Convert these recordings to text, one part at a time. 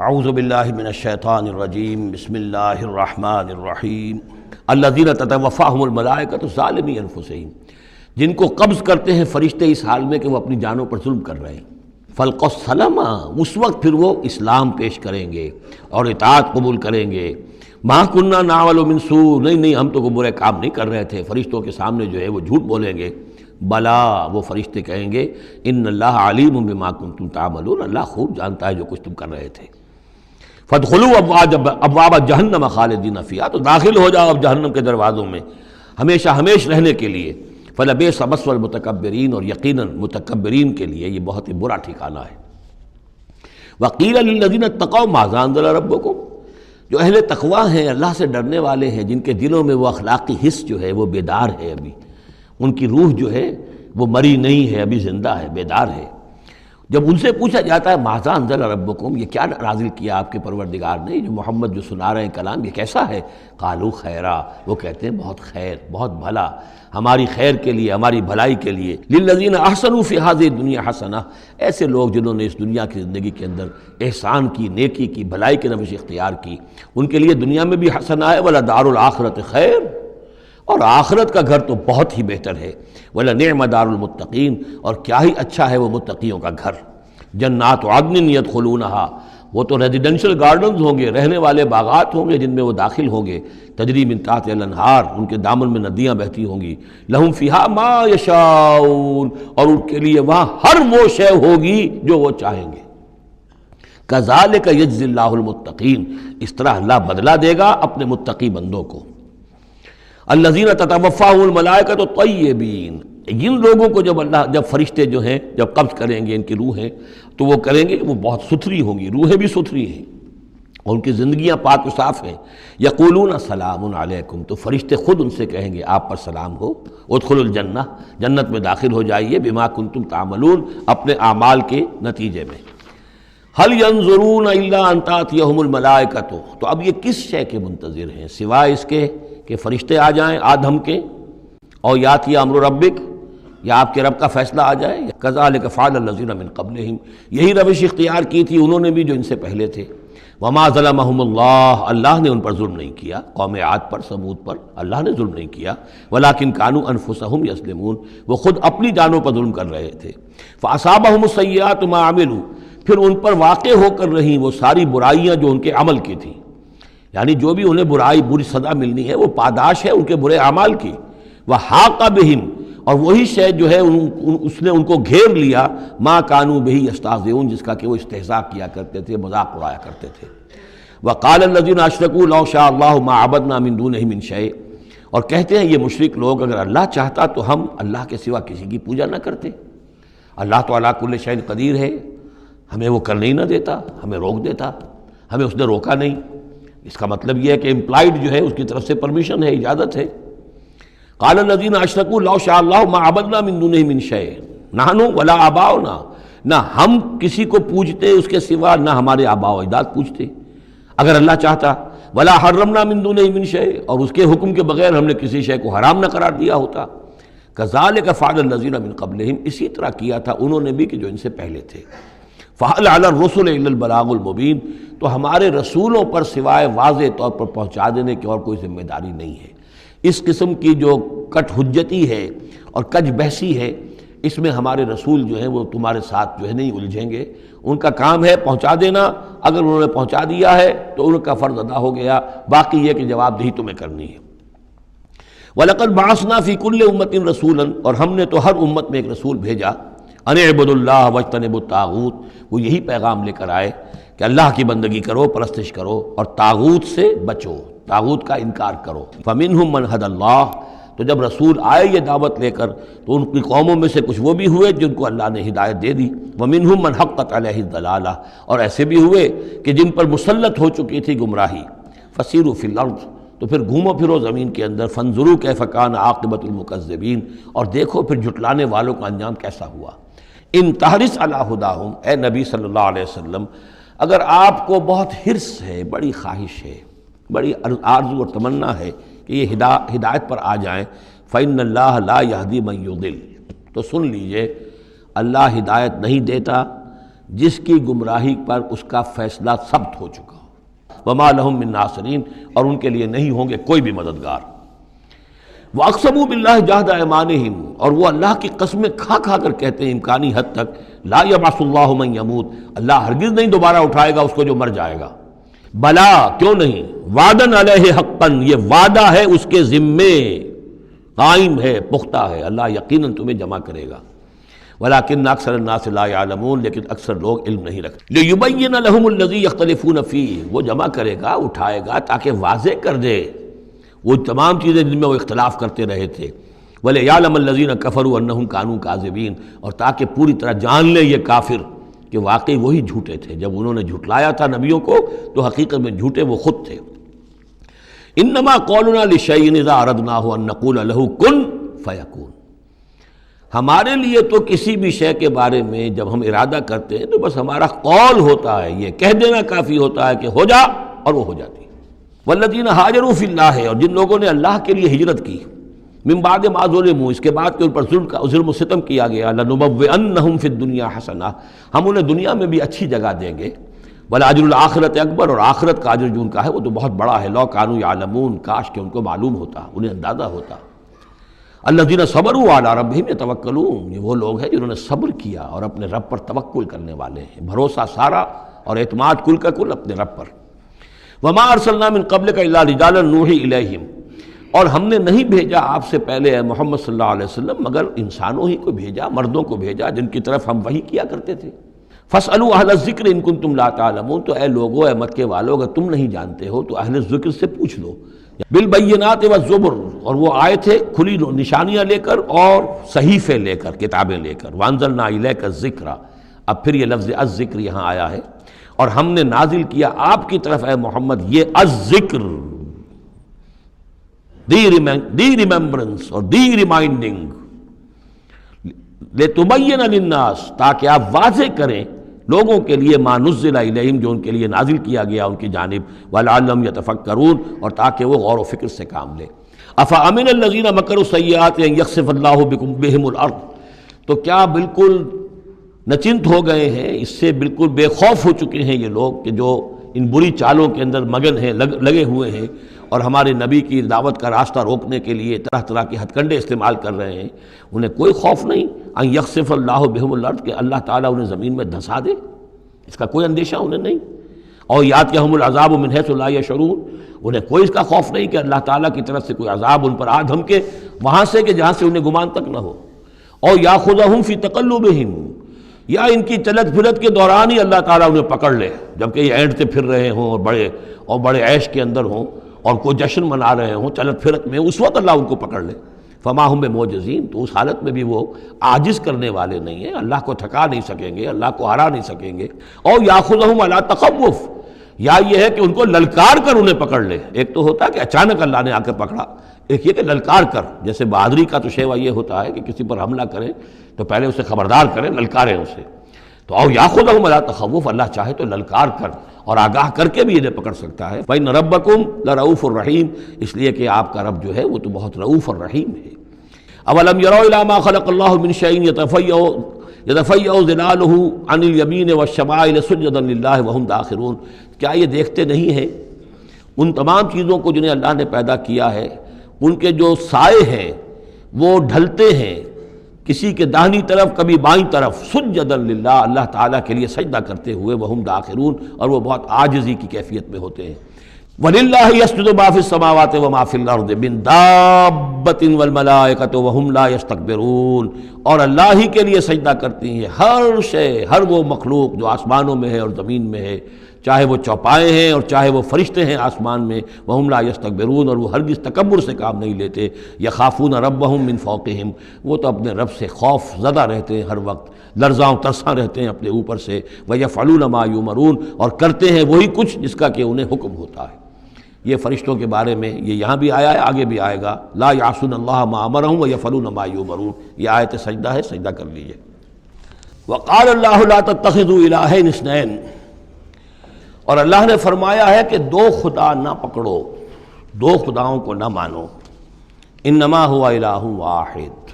اعوذ باللہ من الشیطان الرجیم بسم اللہ الرحمن الرحیم الذین تتوفاہم الملائکۃ ظالمی انفسہم، جن کو قبض کرتے ہیں فرشتے اس حال میں کہ وہ اپنی جانوں پر ظلم کر رہے ہیں۔ فَالْقَوْ السَّلَامَ، اس وقت پھر وہ اسلام پیش کریں گے اور اطاعت قبول کریں گے۔ مَا كُنَّا نَعْمَلُ مِن سُوءٍ، نہیں ہم تو کوئی برے کام نہیں کر رہے تھے۔ فرشتوں کے سامنے جو ہے وہ جھوٹ بولیں گے۔ بلا، وہ فرشتے کہیں گے ان اللہ علیم بما کنتم تعملون، اللہ خوب جانتا ہے جو کچھ تم کر رہے تھے۔ فادخلوا ابواب جہنم خالدین فیہا، تو داخل ہو جاؤ اب جہنم کے دروازوں میں ہمیشہ ہمیش رہنے کے لیے۔ فلبئس مثوى المتکبرین، اور یقیناً متکبرین کے لیے یہ بہت ہی برا ٹھکانہ ہے۔ وقیل للذین اتقوا ماذا انزل ربکم، جو اہل تقوی ہیں، اللہ سے ڈرنے والے ہیں، جن کے دلوں میں وہ اخلاقی حس جو ہے وہ بیدار ہے، ابھی ان کی روح جو ہے وہ مری نہیں ہے، ابھی زندہ ہے، بیدار ہے۔ جب ان سے پوچھا جاتا ہے ماذا انزل ربکم، یہ کیا نازل کیا آپ کے پروردگار نے، جو محمد جو سنا رہے ہیں کلام یہ کیسا ہے؟ قالوا خیرا، وہ کہتے ہیں بہت خیر، بہت بھلا، ہماری خیر کے لیے، ہماری بھلائی کے لیے۔ للذین احسنوا فی ھذہ الدنیا حسنہ، ایسے لوگ جنہوں نے اس دنیا کی زندگی کے اندر احسان کی، نیکی کی، بھلائی کی روش اختیار کی، ان کے لیے دنیا میں بھی حسنہ ہے۔ ولدار الآخرۃ خیر، اور آخرت کا گھر تو بہت ہی بہتر ہے۔ وَلَنِعْمَ دَارُ الْمُتَّقِينَ، اور کیا ہی اچھا ہے وہ متقیوں کا گھر۔ جنات عدن يدخلونها، وہ تو ریزیڈینشل گارڈنز ہوں گے، رہنے والے باغات ہوں گے جن میں وہ داخل ہوں گے۔ تجری من تحتها الانہار، ان کے دامن میں ندیاں بہتی ہوں گی۔ لہم فیہا ما یشاؤون، اور ان کے لیے وہاں ہر وہ شے ہوگی جو وہ چاہیں گے۔ کذالک یجزی اللہ المتقین، اس طرح اللہ بدلہ دے گا اپنے متقی بندوں کو۔ الذین تتوفاہم الملائکۃ الطیبین، جن لوگوں کو جب فرشتے جو ہیں جب قبض کریں گے ان کی روحیں، تو وہ کریں گے وہ بہت ستھری ہوں گی، روحیں بھی ستھری ہیں اور ان کی زندگیاں پاک و صاف ہیں۔ یقولون سلام علیکم، تو فرشتے خود ان سے کہیں گے آپ پر سلام ہو۔ ادخلوا الجنہ، جنت میں داخل ہو جائیے، بما کنتم تعملون، اپنے اعمال کے نتیجے میں۔ هل ينظرون الا ان تاتيهم الملائکۃ، تو اب یہ کس شے کے منتظر ہیں سوائے اس کے کہ فرشتے آ جائیں آدم کے، اور یاتی امر ربک، یا آپ کے رب کا فیصلہ آ جائے۔ کذالک فعل الذین من قبلہم، یہی روش اختیار کی تھی انہوں نے بھی جو ان سے پہلے تھے۔ وما ظلمہم اللہ، اللہ نے ان پر ظلم نہیں کیا، قوم عاد پر، ثمود پر اللہ نے ظلم نہیں کیا۔ ولکن کانوا انفسہم یظلمون، وہ خود اپنی جانوں پر ظلم کر رہے تھے۔ فاصابہم السیئات ما عملوا، پھر ان پر واقع ہو کر رہیں وہ ساری برائیاں جو ان کے عمل کی تھیں، یعنی جو بھی انہیں بری سزا ملنی ہے وہ پاداش ہے ان کے برے اعمال کی۔ وحاق بہم، اور وہی شے جو ہے اس نے ان کو گھیر لیا، ما کانوا بہ یستہزئون، جس کا کہ وہ استہزاء کیا کرتے تھے، مذاق اڑایا کرتے تھے۔ وقال الذین اشرکوا لو شاء اللہ ما عبدنا من دونہ من شیء، اور کہتے ہیں یہ مشرک لوگ اگر اللہ چاہتا تو ہم اللہ کے سوا کسی کی پوجا نہ کرتے۔ اللہ تو علی کل شیء قدیر ہے، ہمیں وہ کرنے ہی نہ دیتا، ہمیں روک دیتا، ہمیں اس نے روکا نہیں۔ اس کا مطلب یہ ہے کہ امپلائڈ جو ہے اس کی طرف سے پرمیشن ہے، اجازت ہے۔ قال الذین اشرکوا لو شاء اللہ ما عبدنا من دونہ من شیء نحن ولا آباؤنا، نہ ہم کسی کو پوجتے اس کے سوا، نہ ہمارے آباء و اجداد پوجتے اگر اللہ چاہتا۔ ولا حرمنا من دونہ من شیء، اور اس کے حکم کے بغیر ہم نے کسی شے کو حرام نہ قرار دیا ہوتا۔ کذالک فعل الذین من قبلہم، اسی طرح کیا تھا انہوں نے بھی کہ جو ان سے پہلے تھے۔ فَهَلْ عَلَى الرُّسُلِ إِلَّا الْبَلَاغُ الْمُبِينُ، تو ہمارے رسولوں پر سوائے واضح طور پر پہنچا دینے کی اور کوئی ذمہ داری نہیں ہے۔ اس قسم کی جو کٹ حجتی ہے اور کج بحثی ہے، اس میں ہمارے رسول جو ہیں وہ تمہارے ساتھ جو ہے نہیں الجھیں گے، ان کا کام ہے پہنچا دینا، اگر انہوں نے پہنچا دیا ہے تو ان کا فرض ادا ہو گیا، باقی یہ کہ جواب دہی تمہیں کرنی ہے۔ وَلَقَدْ بَعَثْنَا فِي كُلِّ أُمَّةٍ رَسُولًا، اور ہم نے تو ہر امت میں ایک رسول بھیجا، ان اعبدوا اللہ واجتنبوا الطاغوت، وہ یہی پیغام لے کر آئے کہ اللہ کی بندگی کرو، پرستش کرو، اور طاغوت سے بچو، طاغوت کا انکار کرو۔ فمنہم من ھدی اللہ، تو جب رسول آئے یہ دعوت لے کر تو ان کی قوموں میں سے کچھ وہ بھی ہوئے جن کو اللہ نے ہدایت دے دی۔ ومنہم من حقت علیہ الضلالہ، اور ایسے بھی ہوئے کہ جن پر مسلط ہو چکی تھی گمراہی۔ فسیروا فی الارض، تو پھر گھومو پھرو زمین کے اندر، فانظروا کیف کان عاقبۃ المکذبین، اور دیکھو پھر جھٹلانے والوں کا انجام کیسا ہوا۔ ان تحرص علی ہداہم، اے نبی صلی اللہ علیہ وسلم، اگر آپ کو بہت حرص ہے، بڑی خواہش ہے، بڑی آرزو اور تمنا ہے کہ یہ ہدایت پر آ جائیں، فإن اللہ لا یہدی من یضل، تو سن لیجئے اللہ ہدایت نہیں دیتا جس کی گمراہی پر اس کا فیصلہ ثبت ہو چکا ہو۔ وما لہم من ناصرین، اور ان کے لیے نہیں ہوں گے کوئی بھی مددگار۔ وَأَقْسَمُوا بِاللَّهِ جَهْدَ أَيْمَانِهِمْ، اور وہ اللہ کی قسمیں کھا کھا کر کہتے ہیں امکانی حد تک، لا يبعث اللہ من يموت، اللہ ہرگز نہیں دوبارہ اٹھائے گا اس کو جو مر جائے گا۔ بلا، کیوں نہیں، وعدن علیہ حقاً، یہ وعدہ ہے اس کے ذمے، قائم ہے، پختہ ہے، اللہ یقیناً تمہیں جمع کرے گا۔ ولیکن اکثر الناس لا يعلمون، لیکن اکثر لوگ علم نہیں رکھتے۔ لیبین لهم الذی یختلفون فیہ، وہ جمع کرے گا، اٹھائے گا تاکہ واضح کر دے وہ تمام چیزیں جن میں وہ اختلاف کرتے رہے تھے۔ وَلِيَعْلَمَ الَّذِينَ كَفَرُوا أَنَّهُمْ كَانُوا كَاذِبِينَ، اور تاکہ پوری طرح جان لے یہ کافر کہ واقعی وہی جھوٹے تھے، جب انہوں نے جھٹلایا تھا نبیوں کو تو حقیقت میں جھوٹے وہ خود تھے۔ انما قولنا لشیء اذا اردناه ان نقول له کن فیکون، ہمارے لیے تو کسی بھی شے کے بارے میں جب ہم ارادہ کرتے ہیں تو بس ہمارا قول ہوتا ہے، یہ کہہ دینا کافی ہوتا ہے کہ ہو جا، اور وہ ہو جاتی ہے۔ والذین ہاجروا فی اللہ، اور جن لوگوں نے اللہ کے لیے ہجرت کی، من بعد ما ظلموا، اس کے بعد کہ ان پر ظلم و ستم کیا گیا، لنبوئنہم فی الدنیا حسنہ، ہم انہیں دنیا میں بھی اچھی جگہ دیں گے، ولاجر الآخرۃ اکبر، اور آخرت کا اجر جو ان کا ہے وہ تو بہت بڑا ہے، لو کانوا یعلمون، کاش کہ ان کو معلوم ہوتا، انہیں اندازہ ہوتا۔ الذین صبروا علی ربہم یتوکلون، یہ وہ لوگ ہیں جنہوں نے صبر کیا اور اپنے رب پر توکل کرنے والے ہیں، بھروسہ سارا اور اعتماد کل کا کل اپنے رب پر۔ وما ارسلنا من قبلک الا رجالا نوحی الیہم، اور ہم نے نہیں بھیجا آپ سے پہلے اے محمد صلی اللہ علیہ وسلم مگر انسانوں ہی کو بھیجا، مردوں کو بھیجا جن کی طرف ہم وحی کیا کرتے تھے۔ فاسألوا اہل الذکر ان کنتم لا تعلمون، تو اے لوگو، اے مکے والو، اگر تم نہیں جانتے ہو تو اہل ذکر سے پوچھ لو۔ بالبینات والزبر، اور وہ آئے تھے کھلی نشانیاں لے کر اور صحیفے لے کر، کتابیں لے کر۔ وانزلنا الیک الذکر، اب پھر یہ لفظ الذکر یہاں آیا ہے، اور ہم نے نازل کیا آپ کی طرف اے محمد یہ الذکر، دی ریممبرنس اور دی ریمائنڈنگ، لِتُبَيِّنَ لِلنَّاسِ، تاکہ آپ واضح کریں لوگوں کے لیے ما نزل الیہم، جو ان کے لیے نازل کیا گیا ان کی جانب، وَلَعَلَّهُمْ يَتَفَكَّرُونَ، اور تاکہ وہ غور و فکر سے کام لیں۔ أَفَأَمِنَ الَّذِينَ مَكَرُوا السَّيِّئَاتِ أَن يَخْسِفَ اللَّهُ بِهِمُ الْأَرْضَ، تو کیا بالکل نچنت ہو گئے ہیں، اس سے بالکل بے خوف ہو چکے ہیں یہ لوگ کہ جو ان بری چالوں کے اندر مگن ہیں، لگے ہوئے ہیں، اور ہمارے نبی کی دعوت کا راستہ روکنے کے لیے طرح طرح کے ہتھ کنڈے استعمال کر رہے ہیں، انہیں کوئی خوف نہیں ان یخسف اللہ بہم الارض، کہ اللہ تعالیٰ انہیں زمین میں دھسا دے، اس کا کوئی اندیشہ انہیں نہیں۔ اور یاتیہم العذاب من حیث لا یشعرون، انہیں کوئی اس کا خوف نہیں کہ اللہ تعالیٰ کی طرف سے کوئی عذاب ان پر آ دھمکے وہاں سے کہ جہاں سے انہیں گمان تک نہ ہو۔ اور یاخذہم فی تقلبہم، یا ان کی چلت پھرت کے دوران ہی اللہ تعالیٰ انہیں پکڑ لے، جبکہ یہ اینٹتے پھر رہے ہوں اور بڑے عیش کے اندر ہوں اور کوئی جشن منا رہے ہوں چلت پھرت میں، اس وقت اللہ ان کو پکڑ لے۔ فما ہم بمعجزین، تو اس حالت میں بھی وہ عاجز کرنے والے نہیں ہیں، اللہ کو تھکا نہیں سکیں گے، اللہ کو ہرا نہیں سکیں گے۔ اور یاخذہم علی تخوف، یا یہ ہے کہ ان کو للکار کر انہیں پکڑ لے۔ ایک تو ہوتا ہے کہ اچانک اللہ نے آ کے پکڑا، ایک یہ کہ للکار کر، جیسے بہادری کا تو شیوا یہ ہوتا ہے کہ کسی پر حملہ کریں تو پہلے اسے خبردار کریں، للکاریں اسے۔ تو او یاخذہم علی تخوف، اللہ چاہے تو للکار کر اور آگاہ کر کے بھی انہیں پکڑ سکتا ہے۔ فإن ربکم لرؤوف الرحیم، اس لیے کہ آپ کا رب جو ہے وہ تو بہت رؤوف الرحیم ہے۔ اولم یروا الی ما خلق اللہ من شیء یتفیأ ظلالہ عن الیمین والشمائل سجدا للہ وہم داخرون، کیا یہ دیکھتے نہیں ہیں ان تمام چیزوں کو جنہیں اللہ نے پیدا کیا ہے، ان کے جو سائے ہیں وہ ڈھلتے ہیں کسی کے داہنی طرف کبھی بائیں طرف، سجدا للہ، اللہ تعالیٰ کے لیے سجدہ کرتے ہوئے، وہم داخرون، اور وہ بہت عاجزی کی کیفیت میں ہوتے ہیں۔ وَلِلَّهِ يَسْجُدُ مَا فِي السَّمَاوَاتِ وَمَا فِي الْأَرْضِ مِن دَابَّةٍ وَالْمَلَائِكَةُ وَهُمْ لَا يَسْتَكْبِرُونَ، اور اللہ ہی کے لیے سجدہ کرتی ہیں ہر شے، ہر وہ مخلوق جو آسمانوں میں ہے اور زمین میں ہے، چاہے وہ چوپائے ہیں اور چاہے وہ فرشتے ہیں آسمان میں، وَهُمْ لَا يَسْتَكْبِرُونَ، اور وہ ہرگز تکبر سے کام نہیں لیتے۔ يَخَافُونَ رَبَّهُم مِّن فَوْقِهِمْ، وہ تو اپنے رب سے خوف زدہ رہتے ہیں، ہر وقت لرزاں ترساں رہتے ہیں اپنے اوپر سے۔ وَيَفْعَلُونَ مَا يُؤْمَرُونَ، اور کرتے ہیں وہی کچھ جس کا کہ انہیں حکم ہوتا ہے۔ یہ فرشتوں کے بارے میں یہ یہاں بھی آیا ہے، آگے بھی آئے گا، لا یعصون اللہ ما امرہم ویفعلون ما یؤمرون، یہ آیت سجدہ ہے، سجدہ کر لیجئے۔ وقال اللہ لا تتخذوا الہین اثنین، اور اللہ نے فرمایا ہے کہ دو خدا نہ پکڑو، دو خداؤں کو نہ مانو، انما ہوا الہ واحد،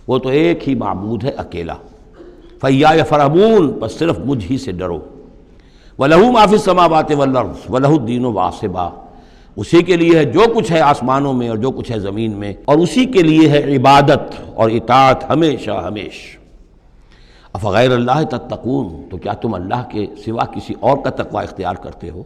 وہ تو ایک ہی معبود ہے، اکیلا۔ فَإِيَّايَ فَارْهَبُونِ، بس صرف مجھ ہی سے ڈرو۔ وَلَهُ مَا فِي السَّمَاوَاتِ وَالْأَرْضِ وَلَهُ الدِّينُ وَاصِبًا، اسی کے لیے ہے جو کچھ ہے آسمانوں میں اور جو کچھ ہے زمین میں، اور اسی کے لیے ہے عبادت اور اطاعت ہمیشہ ہمیشہ۔ افغیر اللہ تتقون، تو کیا تم اللہ کے سوا کسی اور کا تقوی اختیار کرتے ہو؟